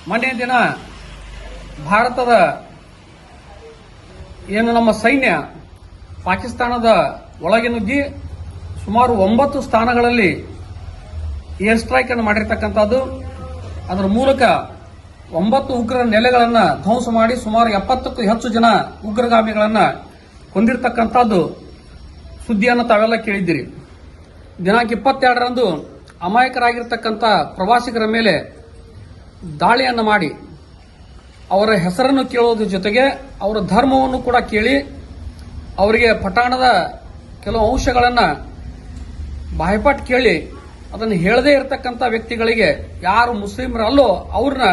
ಮೊನ್ನೆ ದಿನ ಭಾರತದ ಏನು ನಮ್ಮ ಸೈನ್ಯ ಪಾಕಿಸ್ತಾನದ ಒಳಗೆ ನುಗ್ಗಿ ಸುಮಾರು 9 ಸ್ಥಾನಗಳಲ್ಲಿ ಏರ್ ಸ್ಟ್ರೈಕ್ ಅನ್ನು ಮಾಡಿರ್ತಕ್ಕಂಥದ್ದು. ಅದರ ಮೂಲಕ 9 ಉಗ್ರರ ನೆಲೆಗಳನ್ನು ಧ್ವಂಸ ಮಾಡಿ ಸುಮಾರು 70ಕ್ಕೂ ಹೆಚ್ಚು ಜನ ಉಗ್ರಗಾಮಿಗಳನ್ನು ಹೊಂದಿರತಕ್ಕಂಥದ್ದು ಸುದ್ದಿಯನ್ನು ತಾವೆಲ್ಲ ಕೇಳಿದ್ದೀರಿ. ದಿನಾಂಕ 22ರಂದು ಅಮಾಯಕರಾಗಿರ್ತಕ್ಕಂಥ ಪ್ರವಾಸಿಗರ ಮೇಲೆ ದಾಳಿಯನ್ನು ಮಾಡಿ ಅವರ ಹೆಸರನ್ನು ಕೇಳೋದ್ರ ಜೊತೆಗೆ ಅವರ ಧರ್ಮವನ್ನು ಕೂಡ ಕೇಳಿ ಅವರಿಗೆ ಪಠಾಣದ ಕೆಲವು ಅಂಶಗಳನ್ನು ಬಾಯ್ಪಾಟ್ ಕೇಳಿ ಅದನ್ನು ಹೇಳದೇ ಇರತಕ್ಕಂಥ ವ್ಯಕ್ತಿಗಳಿಗೆ ಯಾರು ಮುಸ್ಲಿಮರಲ್ಲೋ ಅವ್ರನ್ನ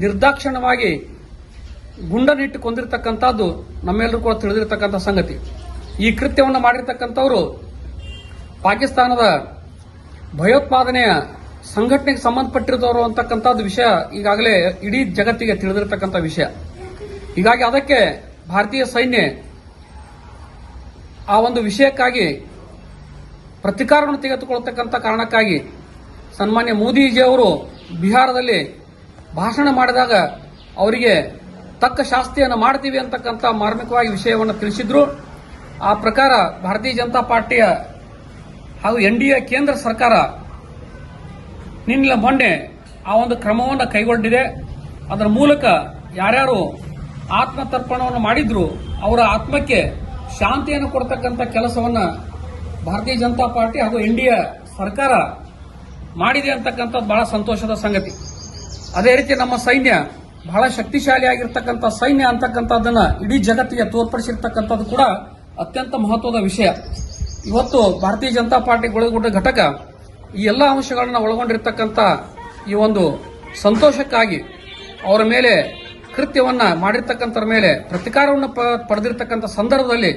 ನಿರ್ದಾಕ್ಷಿಣ್ಯವಾಗಿ ಗುಂಡನಿಟ್ಟು ಕೊಂದಿರತಕ್ಕಂಥದ್ದು ನಮ್ಮೆಲ್ಲರೂ ಕೂಡ ತಿಳಿದಿರತಕ್ಕಂಥ ಸಂಗತಿ. ಈ ಕೃತ್ಯವನ್ನು ಮಾಡಿರ್ತಕ್ಕಂಥವರು ಪಾಕಿಸ್ತಾನದ ಭಯೋತ್ಪಾದನೆಯ ಸಂಘಟನೆಗೆ ಸಂಬಂಧಪಟ್ಟಿರುತ್ತವರು ಅಂತಕ್ಕಂಥದ್ದು ವಿಷಯ ಈಗಾಗಲೇ ಇಡೀ ಜಗತ್ತಿಗೆ ತಿಳಿದಿರತಕ್ಕಂಥ ವಿಷಯ. ಹೀಗಾಗಿ ಅದಕ್ಕೆ ಭಾರತೀಯ ಸೈನ್ಯ ಆ ಒಂದು ವಿಷಯಕ್ಕಾಗಿ ಪ್ರತಿಕಾರವನ್ನು ತೆಗೆದುಕೊಳ್ಳತಕ್ಕಂಥ ಕಾರಣಕ್ಕಾಗಿ ಸನ್ಮಾನ್ಯ ಮೋದಿಜಿಯವರು ಬಿಹಾರದಲ್ಲಿ ಭಾಷಣ ಮಾಡಿದಾಗ ಅವರಿಗೆ ತಕ್ಕ ಶಾಸ್ತಿಯನ್ನು ಮಾಡ್ತೀವಿ ಅಂತಕ್ಕಂಥ ಮಾರ್ಮಿಕವಾಗಿ ವಿಷಯವನ್ನು ತಿಳಿಸಿದ್ರು. ಆ ಪ್ರಕಾರ ಭಾರತೀಯ ಜನತಾ ಪಾರ್ಟಿಯ ಹಾಗೂ ಎನ್ಡಿಎ ಕೇಂದ್ರ ಸರ್ಕಾರ ನಿನ್ನೆ ಮೊನ್ನೆ ಆ ಒಂದು ಕ್ರಮವನ್ನು ಕೈಗೊಂಡಿದೆ. ಅದರ ಮೂಲಕ ಯಾರ್ಯಾರು ಆತ್ಮತರ್ಪಣವನ್ನು ಮಾಡಿದ್ರು ಅವರ ಆತ್ಮಕ್ಕೆ ಶಾಂತಿಯನ್ನು ಕೊಡ್ತಕ್ಕಂಥ ಕೆಲಸವನ್ನು ಭಾರತೀಯ ಜನತಾ ಪಾರ್ಟಿ ಹಾಗೂ ಎನ್ಡಿಎ ಸರ್ಕಾರ ಮಾಡಿದೆ ಅಂತಕ್ಕಂಥದ್ದು ಬಹಳ ಸಂತೋಷದ ಸಂಗತಿ. ಅದೇ ರೀತಿ ನಮ್ಮ ಸೈನ್ಯ ಬಹಳ ಶಕ್ತಿಶಾಲಿಯಾಗಿರ್ತಕ್ಕಂಥ ಸೈನ್ಯ ಅಂತಕ್ಕಂಥದ್ದನ್ನ ಇಡೀ ಜಗತ್ತಿಗೆ ತೋರ್ಪಡಿಸಿರ್ತಕ್ಕಂಥದ್ದು ಕೂಡ ಅತ್ಯಂತ ಮಹತ್ವದ ವಿಷಯ. ಇವತ್ತು ಭಾರತೀಯ ಜನತಾ ಪಾರ್ಟಿ ಒಳಗೊಂಡ ಘಟಕ ಈ ಎಲ್ಲ ಅಂಶಗಳನ್ನು ಒಳಗೊಂಡಿರ್ತಕ್ಕಂಥ ಈ ಒಂದು ಸಂತೋಷಕ್ಕಾಗಿ ಅವರ ಮೇಲೆ ಕೃತ್ಯವನ್ನ ಮಾಡಿರ್ತಕ್ಕಂಥರ ಮೇಲೆ ಪ್ರತಿಕಾರವನ್ನು ಪಡೆದಿರ್ತಕ್ಕಂಥ ಸಂದರ್ಭದಲ್ಲಿ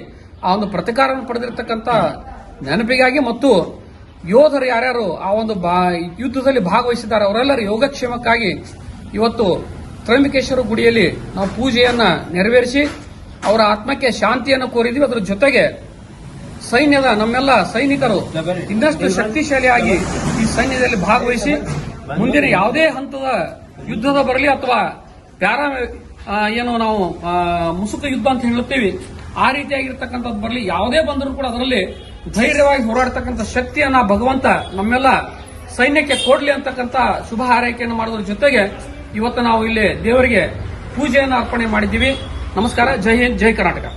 ಆ ಒಂದು ಪ್ರತಿಕಾರವನ್ನು ಪಡೆದಿರ್ತಕ್ಕಂಥ ನೆನಪಿಗಾಗಿ ಮತ್ತು ಯೋಧರು ಯಾರ್ಯಾರು ಆ ಒಂದು ಯುದ್ಧದಲ್ಲಿ ಭಾಗವಹಿಸಿದ್ದಾರೆ ಅವರೆಲ್ಲರ ಯೋಗಕ್ಷೇಮಕ್ಕಾಗಿ ಇವತ್ತು ತ್ರ್ಯಂಬಕೇಶ್ವರ ಗುಡಿಯಲ್ಲಿ ನಾವು ಪೂಜೆಯನ್ನ ನೆರವೇರಿಸಿ ಅವರ ಆತ್ಮಕ್ಕೆ ಶಾಂತಿಯನ್ನು ಕೋರಿದ್ವಿ. ಅದರ ಜೊತೆಗೆ ಸೈನ್ಯದ ನಮ್ಮೆಲ್ಲ ಸೈನಿಕರು ಇನ್ನಷ್ಟು ಶಕ್ತಿಶಾಲಿಯಾಗಿ ಈ ಸೈನ್ಯದಲ್ಲಿ ಭಾಗವಹಿಸಿ ಮುಂದಿನ ಯಾವುದೇ ಹಂತದ ಯುದ್ಧದ ಬರಲಿ ಅಥವಾ ಪ್ಯಾರಾ ಏನು ನಾವು ಮುಸುಕ ಯುದ್ಧ ಅಂತ ಹೇಳುತ್ತೀವಿ ಆ ರೀತಿಯಾಗಿರ್ತಕ್ಕಂಥದ್ದು ಬರಲಿ, ಯಾವುದೇ ಬಂದರೂ ಕೂಡ ಅದರಲ್ಲಿ ಧೈರ್ಯವಾಗಿ ಹೋರಾಡತಕ್ಕಂಥ ಶಕ್ತಿಯನ್ನ ಭಗವಂತ ನಮ್ಮೆಲ್ಲ ಸೈನ್ಯಕ್ಕೆ ಕೊಡ್ಲಿ ಅಂತಕ್ಕಂಥ ಶುಭ ಹಾರೈಕೆಯನ್ನು ಮಾಡೋದ್ರ ಜೊತೆಗೆ ಇವತ್ತು ನಾವು ಇಲ್ಲಿ ದೇವರಿಗೆ ಪೂಜೆಯನ್ನು ಅರ್ಪಣೆ ಮಾಡಿದ್ದೀವಿ. ನಮಸ್ಕಾರ. ಜೈ ಹಿಂದ್, ಜೈ ಕರ್ನಾಟಕ.